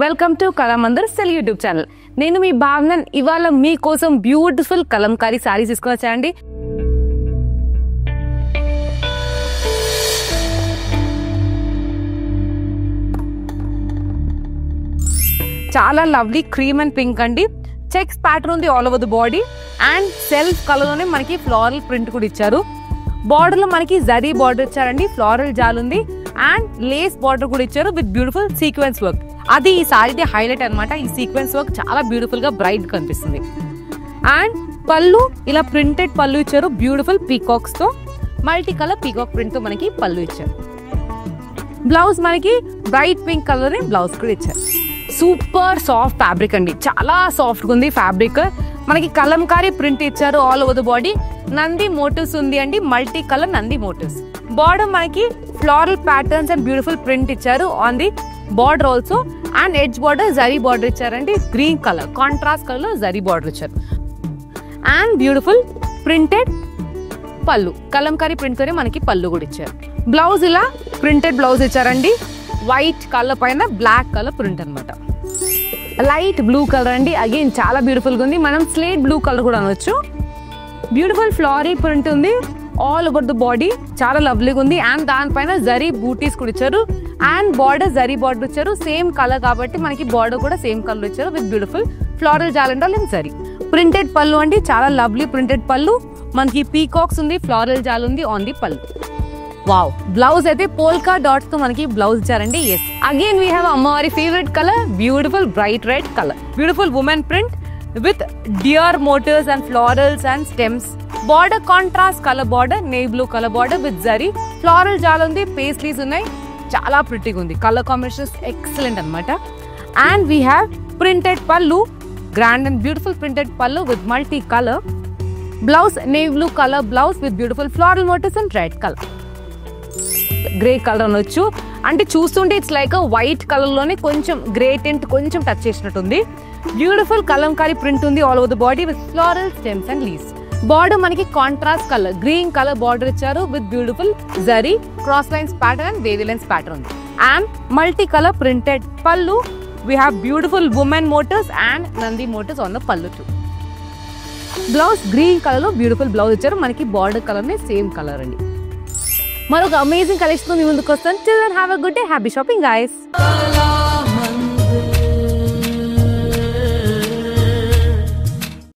Welcome to Kalamandir cell YouTube channel. నేను మీ భావనన్. ఇవాళ మీకోసం బ్యూటిఫుల్ కలంకారీ సారీస్ తీసుకొని వచ్చానండి. చాలా లవ్లీ క్రీమ్ అండ్ పింక్ అండి. చెక్స్ ప్యాటర్న్ ఉంది all over the body and self colour లోనే మనకి ఫ్లోరల్ ప్రింట్ కూడా ఇచ్చారు. బార్డర్ లో మనకి జరీ బార్డర్ ఇచ్చారండి, ఫ్లోరల్ జాల్ ఉంది అండ్ లేస్ బార్డర్ కూడా ఇచ్చారు విత్ బ్యూటిఫుల్ సీక్వెన్స్ వర్క్. అది ఈ సారీది హైలైట్ అనమాట. ఈ సీక్వెన్స్ వర్క్ చాలా బ్యూటిఫుల్ గా బ్రైట్ కనిపిస్తుంది. అండ్ పళ్ళు ఇలా ప్రింటెడ్ పళ్ళు ఇచ్చారు, బ్యూటిఫుల్ పీకాక్స్ తో మల్టీ కలర్ పీకాక్ ప్రింట్ తో మనకి పళ్ళు ఇచ్చారు. బ్లౌజ్ మనకి బ్రైట్ పింక్ కలర్ బ్లౌజ్ కూడా ఇచ్చారు. సూపర్ సాఫ్ట్ ఫ్యాబ్రిక్ అండి, చాలా సాఫ్ట్ గా ఉంది ఫ్యాబ్రిక్. మనకి కలంకారీ ప్రింట్ ఇచ్చారు all over the body. Nandi motifs ఉంది అండి, multi colour Nandi motifs. Border మనకి floral patterns and beautiful print ఇచ్చారు on the border also. And edge border zari border ఇచ్చారండి, గ్రీన్ కలర్ కాంట్రాస్ట్ కలర్ లో జరీ బార్డర్ ఇచ్చారు. అండ్ బ్యూటిఫుల్ ప్రింటెడ్ పళ్ళు, Kalamkari print తోనే మనకి పళ్ళు కూడా ఇచ్చారు. బ్లౌజ్ ఇలా ప్రింటెడ్ బ్లౌజ్ ఇచ్చారండి, వైట్ కలర్ పైన బ్లాక్ కలర్ ప్రింట్ అనమాట. లైట్ బ్లూ కలర్ అండి, అగైన్ చాలా బ్యూటిఫుల్ గా ఉంది. మనం స్లేట్ బ్లూ కలర్ కూడా అనొచ్చు. బ్యూటిఫుల్ ఫ్లోరీ ప్రింట్ ఉంది ఆల్ ఓవర్ ద బాడీ, చాలా లవ్లీగా ఉంది. అండ్ దానిపైన జరీ బూటీస్ కూడా ఇచ్చారు అండ్ బార్డర్ జరీ బార్డర్ ఇచ్చారు. సేమ్ కలర్ కాబట్టి మనకి బార్డర్ కూడా సేమ్ కలర్ ఇచ్చారు విత్ బ్యూటిఫుల్ ఫ్లోరల్ జాలండల్ అండ్ జరీ. ప్రింటెడ్ పళ్ళు అండి, చాలా లవ్లీ ప్రింటెడ్ పళ్ళు. మనకి పీకాక్స్ ఉంది, ఫ్లోరల్ జాల్ ఉంది on the pallu. Wow, blouse అయితే పోల్కా డాట్స్ తో మనకి బ్లౌజ్ ఇచ్చారండి. ఎస్, అగైన్ వీ హ్యావ్ అమ్మవారి favourite colour, beautiful bright red colour. Beautiful women print with deer motifs and florals and stems. Border contrast colour border, navy blue colour border with zari. Floral jaal ఉంది, paisleys ఉన్నాయి, చాలా ప్రిటీగా ఉంది. Colour combinations excellent అనమాట. And we have printed pallu, grand and beautiful printed pallu with multi colour. Blouse navy blue colour blouse with beautiful floral motifs and red colour. Grey colour అనొచ్చు, అంటే చూస్తుంటే it's like white colour లోనే కొంచెం grey tint కొంచెం touch చేసినట్టుంది. Beautiful Kalamkari print ఉంది all over the body with floral stems and leaves. Border మనకి contrast colour green colour border ఇచ్చారు with beautiful zari cross lines pattern and wavy lines pattern ఉంది. And multi colour printed pallu. We have beautiful women motives and Nandi motives on the pallu too. Blouse green colour లో beautiful blouse ఇచ్చారు, మనకి border colour నే same colour అండి. మరొక amazing collection మీ ముందుకు వస్తాను. Children have a good day, happy shopping guys.